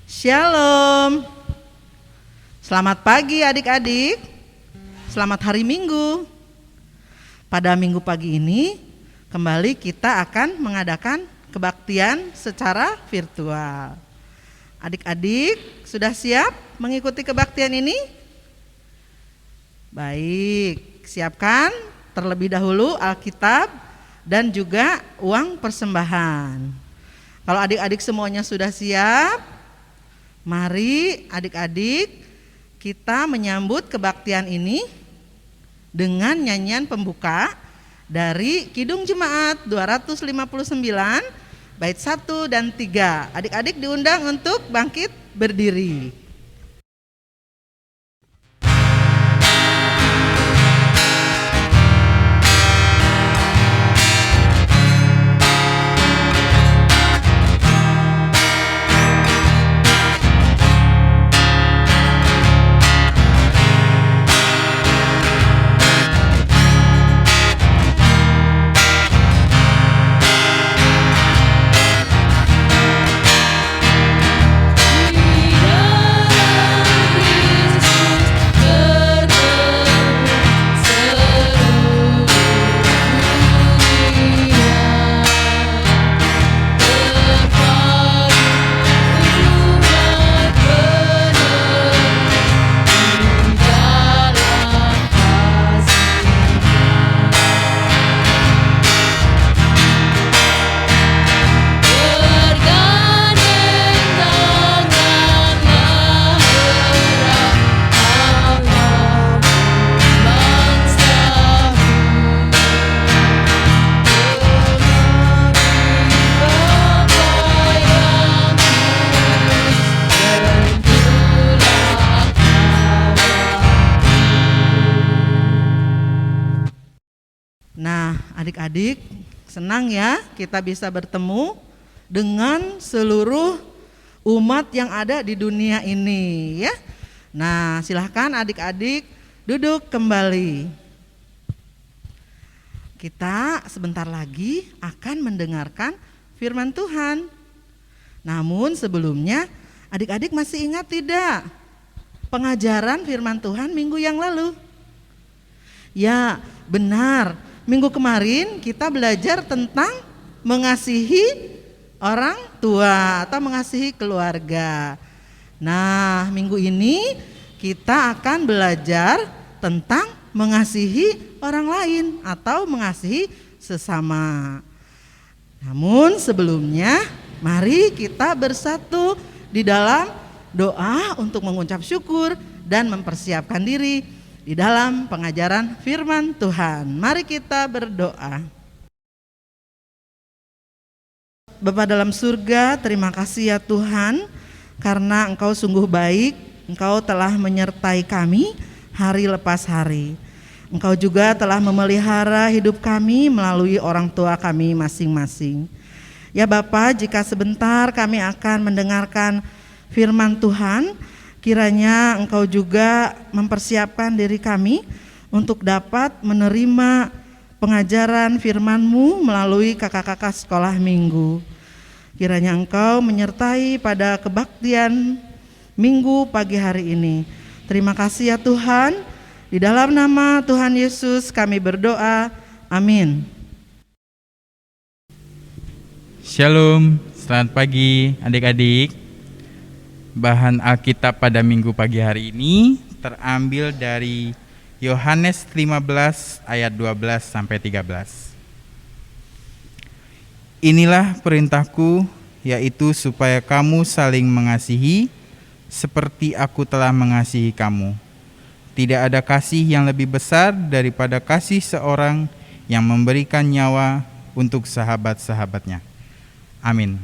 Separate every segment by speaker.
Speaker 1: Shalom. Selamat pagi adik-adik. Selamat hari Minggu. Pada Minggu pagi ini kembali kita akan mengadakan kebaktian secara virtual. Adik-adik sudah siap mengikuti kebaktian ini? Baik, siapkan terlebih dahulu Alkitab dan juga uang persembahan. Kalau adik-adik semuanya sudah siap, mari adik-adik kita menyambut kebaktian ini dengan nyanyian pembuka dari Kidung Jemaat 259 bait 1 dan 3. Adik-adik diundang untuk bangkit berdiri. Nah, adik-adik senang ya kita bisa bertemu dengan seluruh umat yang ada di dunia ini ya. Nah, silahkan adik-adik duduk kembali. Kita sebentar lagi akan mendengarkan firman Tuhan. Namun sebelumnya adik-adik masih ingat tidak pengajaran firman Tuhan minggu yang lalu? Ya, benar. Minggu kemarin kita belajar tentang mengasihi orang tua atau mengasihi keluarga. Nah, minggu ini kita akan belajar tentang mengasihi orang lain atau mengasihi sesama. Namun sebelumnya, mari kita bersatu di dalam doa untuk mengucap syukur dan mempersiapkan diri di dalam pengajaran firman Tuhan. Mari kita berdoa. Bapa dalam surga, terima kasih ya Tuhan, karena Engkau sungguh baik. Engkau telah menyertai kami hari lepas hari. Engkau juga telah memelihara hidup kami melalui orang tua kami masing-masing. Ya Bapa, jika sebentar kami akan mendengarkan firman Tuhan, kiranya Engkau juga mempersiapkan diri kami untuk dapat menerima pengajaran firman-Mu melalui kakak-kakak sekolah minggu. Kiranya Engkau menyertai pada kebaktian minggu pagi hari ini. Terima kasih ya Tuhan. Di dalam nama Tuhan Yesus kami berdoa. Amin.
Speaker 2: Shalom, selamat pagi adik-adik. Bahan Alkitab pada minggu pagi hari ini terambil dari Yohanes 15 ayat 12 sampai 13. Inilah perintahku, yaitu supaya kamu saling mengasihi seperti aku telah mengasihi kamu. Tidak ada kasih yang lebih besar daripada kasih seorang yang memberikan nyawa untuk sahabat-sahabatnya. Amin.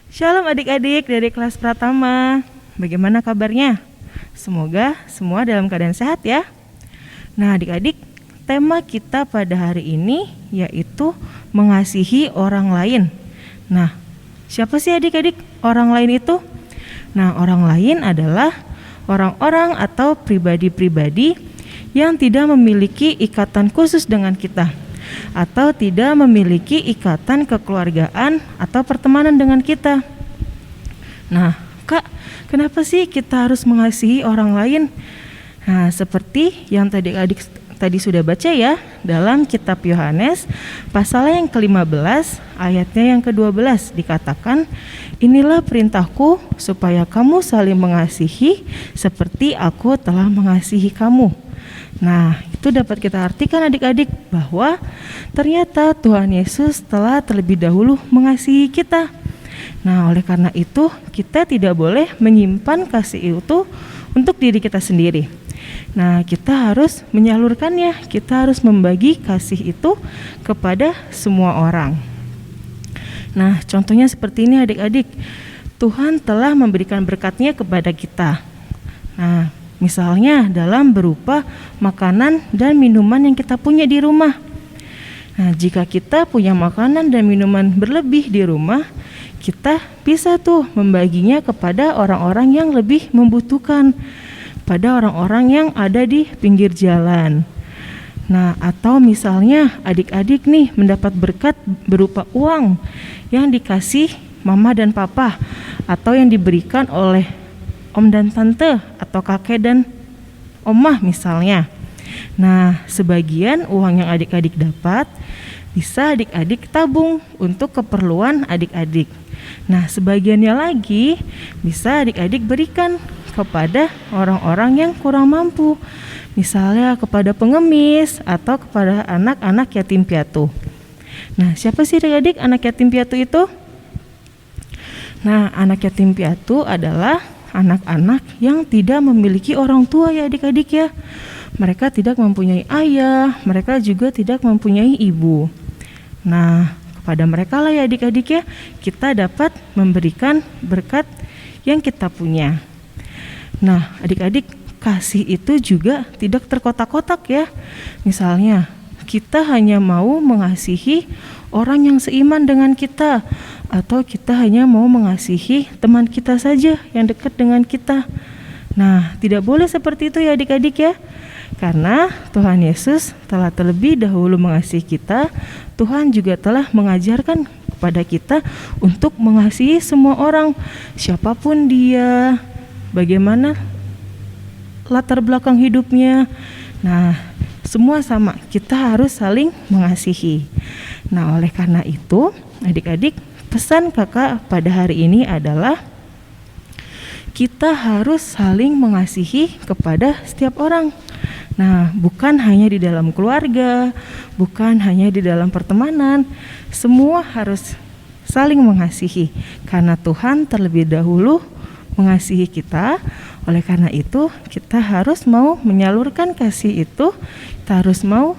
Speaker 3: Shalom adik-adik dari kelas Pratama. Bagaimana kabarnya? Semoga semua dalam keadaan sehat ya. Nah adik-adik, tema kita pada hari ini yaitu mengasihi orang lain. Nah, siapa sih adik-adik orang lain itu? Nah, orang lain adalah orang-orang atau pribadi-pribadi yang tidak memiliki ikatan khusus dengan kita, atau tidak memiliki ikatan kekeluargaan atau pertemanan dengan kita. Nah, Kak, kenapa sih kita harus mengasihi orang lain? Nah, seperti yang adik-adik tadi sudah baca ya, dalam kitab Yohanes pasal yang ke-15 ayatnya yang ke-12 dikatakan, inilah perintahku supaya kamu saling mengasihi seperti aku telah mengasihi kamu. Nah, itu dapat kita artikan adik-adik bahwa ternyata Tuhan Yesus telah terlebih dahulu mengasihi kita. Nah, oleh karena itu kita tidak boleh menyimpan kasih itu untuk diri kita sendiri. Nah, kita harus menyalurkannya, kita harus membagi kasih itu kepada semua orang. Nah, contohnya seperti ini adik-adik, Tuhan telah memberikan berkat-Nya kepada kita. Nah, misalnya dalam berupa makanan dan minuman yang kita punya di rumah. Nah, jika kita punya makanan dan minuman berlebih di rumah, kita bisa tuh membaginya kepada orang-orang yang lebih membutuhkan, pada orang-orang yang ada di pinggir jalan. Nah, atau misalnya adik-adik nih mendapat berkat berupa uang yang dikasih mama dan papa, atau yang diberikan oleh om dan tante, atau kakek dan omah misalnya. Nah, sebagian uang yang adik-adik dapat bisa adik-adik tabung untuk keperluan adik-adik. Nah, sebagiannya lagi bisa adik-adik berikan kepada orang-orang yang kurang mampu, misalnya kepada pengemis atau kepada anak-anak yatim piatu. Nah, siapa sih adik-adik anak yatim piatu itu? Nah, anak yatim piatu adalah anak-anak yang tidak memiliki orang tua ya adik-adik ya. Mereka tidak mempunyai ayah, mereka juga tidak mempunyai ibu. Nah, kepada mereka lah ya adik-adik ya, kita dapat memberikan berkat yang kita punya. Nah, adik-adik, kasih itu juga tidak terkotak-kotak ya. Misalnya, kita hanya mau mengasihi orang yang seiman dengan kita, atau kita hanya mau mengasihi teman kita saja yang dekat dengan kita. Nah, tidak boleh seperti itu ya adik-adik ya. Karena Tuhan Yesus telah terlebih dahulu mengasihi kita, Tuhan juga telah mengajarkan kepada kita untuk mengasihi semua orang, siapapun dia, bagaimana latar belakang hidupnya. Nah, semua sama, kita harus saling mengasihi. Nah, oleh karena itu, adik-adik, pesan kakak pada hari ini adalah kita harus saling mengasihi kepada setiap orang. Nah, bukan hanya di dalam keluarga, bukan hanya di dalam pertemanan, semua harus saling mengasihi, karena Tuhan terlebih dahulu mengasihi kita. Oleh karena itu, kita harus mau menyalurkan kasih itu, kita harus mau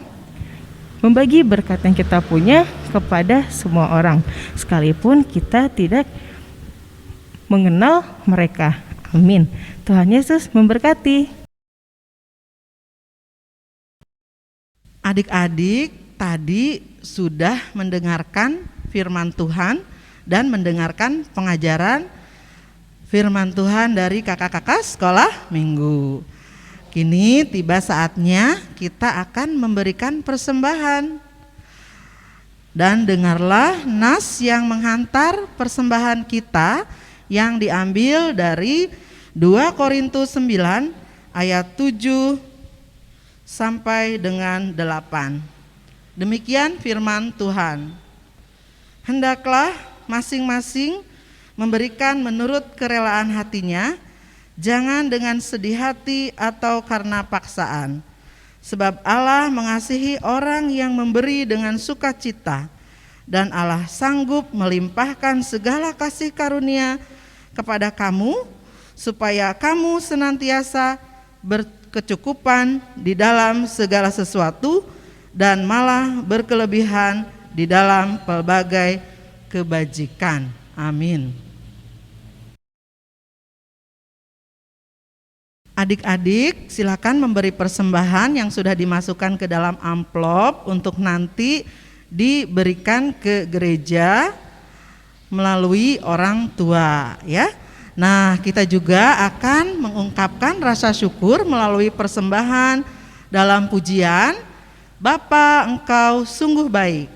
Speaker 3: membagi berkat yang kita punya kepada semua orang, sekalipun kita tidak mengenal mereka. Amin. Tuhan Yesus memberkati.
Speaker 1: Adik-adik tadi sudah mendengarkan firman Tuhan dan mendengarkan pengajaran firman Tuhan dari kakak-kakak sekolah minggu. Kini tiba saatnya kita akan memberikan persembahan. Dan dengarlah nas yang menghantar persembahan kita yang diambil dari 2 Korintus 9 ayat 7 sampai dengan 8. Demikian firman Tuhan. Hendaklah masing-masing memberikan menurut kerelaan hatinya, jangan dengan sedih hati atau karena paksaan. Sebab Allah mengasihi orang yang memberi dengan sukacita, dan Allah sanggup melimpahkan segala kasih karunia kepada kamu, supaya kamu senantiasa berkecukupan di dalam segala sesuatu, dan malah berkelebihan di dalam pelbagai kebajikan. Amin. Adik-adik, silakan memberi persembahan yang sudah dimasukkan ke dalam amplop untuk nanti diberikan ke gereja melalui orang tua ya. Nah, kita juga akan mengungkapkan rasa syukur melalui persembahan dalam pujian Bapa, Engkau sungguh baik.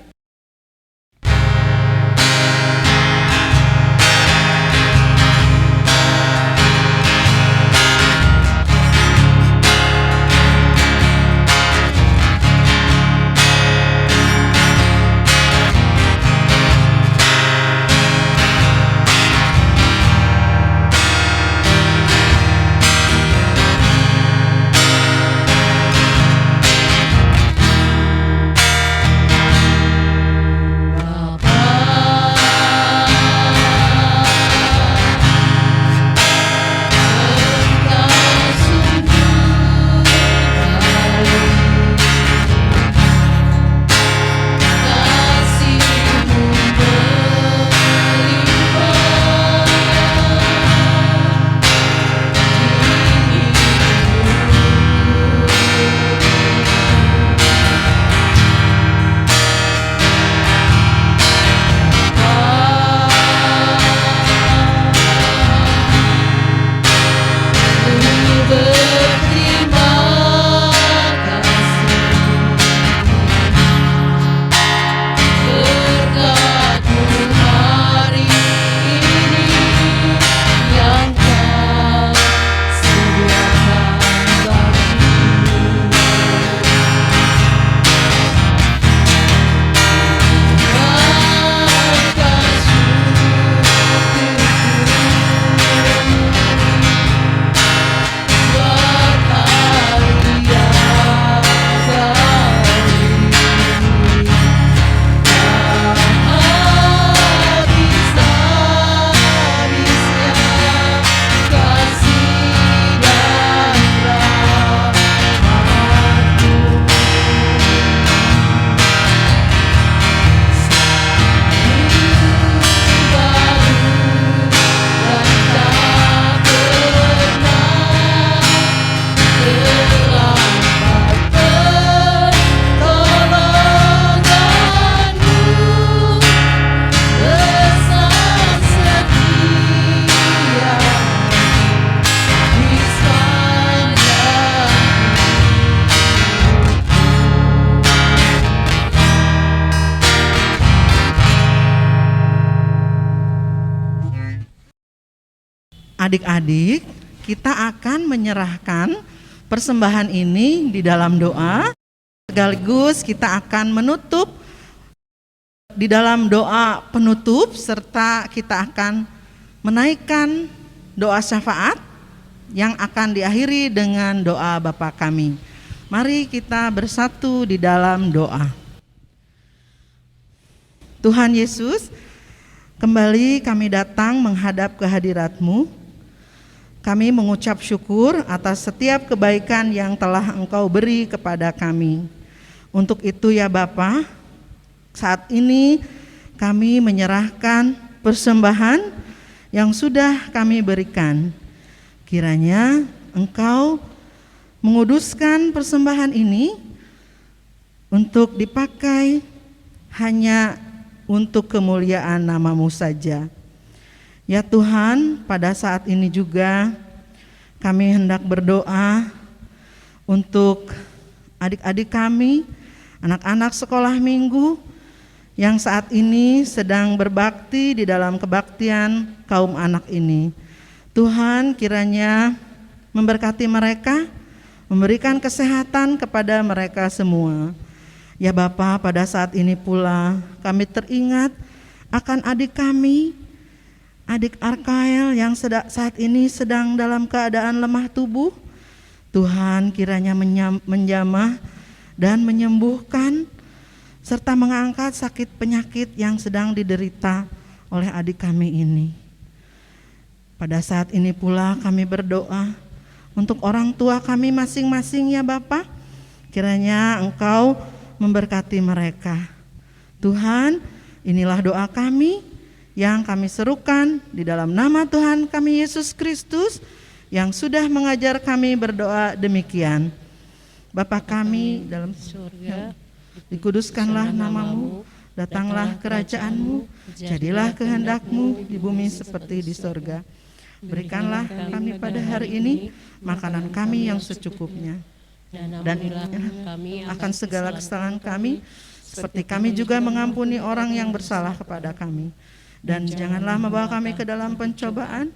Speaker 1: Adik-adik, kita akan menyerahkan persembahan ini di dalam doa. Sekaligus kita akan menutup di dalam doa penutup, serta kita akan menaikkan doa syafaat yang akan diakhiri dengan doa Bapa kami. Mari kita bersatu di dalam doa. Tuhan Yesus, kembali kami datang menghadap kehadirat-Mu. Kami mengucap syukur atas setiap kebaikan yang telah Engkau beri kepada kami. Untuk itu ya Bapa, saat ini kami menyerahkan persembahan yang sudah kami berikan. Kiranya Engkau menguduskan persembahan ini untuk dipakai hanya untuk kemuliaan nama-Mu saja. Ya Tuhan, pada saat ini juga kami hendak berdoa untuk adik-adik kami, anak-anak sekolah minggu yang saat ini sedang berbakti di dalam kebaktian kaum anak ini. Tuhan kiranya memberkati mereka, memberikan kesehatan kepada mereka semua. Ya Bapa, pada saat ini pula kami teringat akan adik kami, adik Arkael yang saat ini sedang dalam keadaan lemah tubuh. Tuhan kiranya menjamah dan menyembuhkan serta mengangkat sakit penyakit yang sedang diderita oleh adik kami ini. Pada saat ini pula kami berdoa untuk orang tua kami masing-masing ya Bapa. Kiranya Engkau memberkati mereka. Tuhan, inilah doa kami yang kami serukan di dalam nama Tuhan kami Yesus Kristus yang sudah mengajar kami berdoa demikian. Bapa kami dalam surga, dikuduskanlah nama-Mu, datanglah kerajaan-Mu, jadilah kehendak-Mu di bumi seperti di sorga. Berikanlah kami pada hari ini makanan kami yang secukupnya. dan
Speaker 4: kami
Speaker 1: akan segala kesalahan kami, seperti kami juga mengampuni orang yang bersalah kepada kami. Dan janganlah membawa kami ke dalam pencobaan,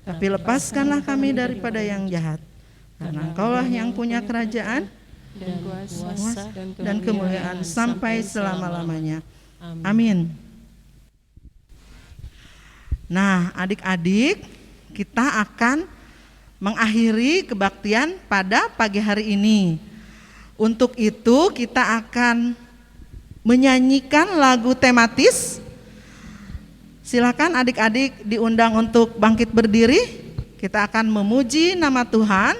Speaker 1: tapi lepaskanlah kami daripada yang jahat. Karena Engkaulah yang punya kerajaan
Speaker 4: dan kuasa
Speaker 1: dan kemuliaan sampai selama-lamanya. Amin. Nah, adik-adik, kita akan mengakhiri kebaktian pada pagi hari ini. Untuk itu kita akan menyanyikan lagu tematis. Silakan adik-adik diundang untuk bangkit berdiri. Kita akan memuji nama Tuhan.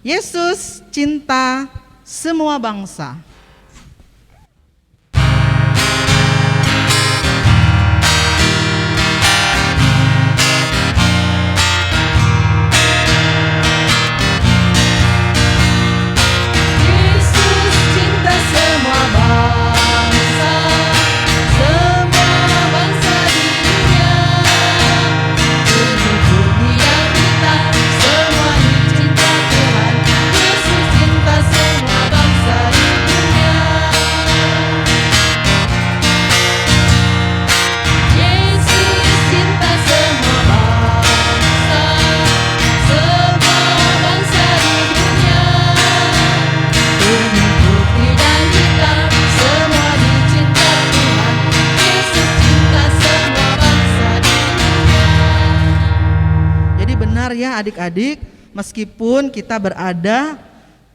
Speaker 1: Yesus cinta semua bangsa. Ya adik-adik, meskipun kita berada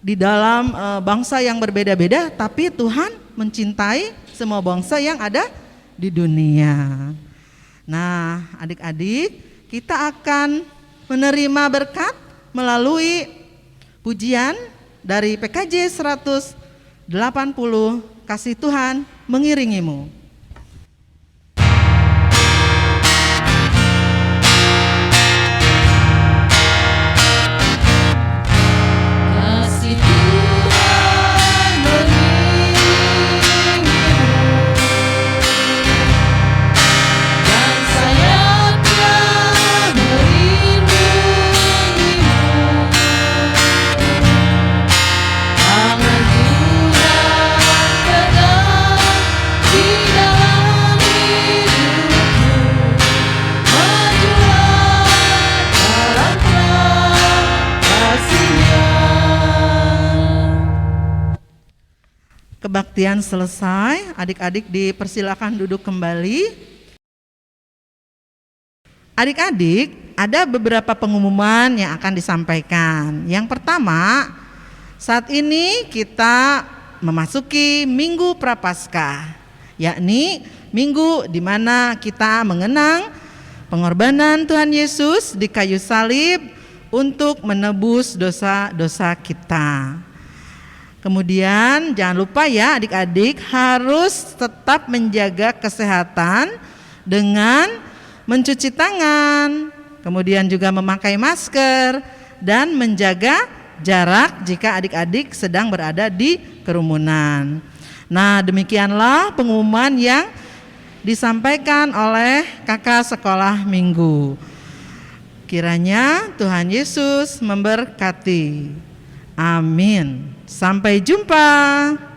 Speaker 1: di dalam bangsa yang berbeda-beda, tapi Tuhan mencintai semua bangsa yang ada di dunia. Nah, adik-adik, kita akan menerima berkat melalui pujian dari PKJ 180, Kasih Tuhan mengiringimu. Kebaktian selesai, adik-adik dipersilakan duduk kembali. Adik-adik, ada beberapa pengumuman yang akan disampaikan. Yang pertama, saat ini kita memasuki Minggu Prapaskah, yakni minggu di mana kita mengenang pengorbanan Tuhan Yesus di kayu salib untuk menebus dosa-dosa kita. Kemudian jangan lupa ya adik-adik harus tetap menjaga kesehatan dengan mencuci tangan, kemudian juga memakai masker dan menjaga jarak jika adik-adik sedang berada di kerumunan. Nah, demikianlah pengumuman yang disampaikan oleh kakak sekolah minggu. Kiranya Tuhan Yesus memberkati. Amin. Sampai jumpa.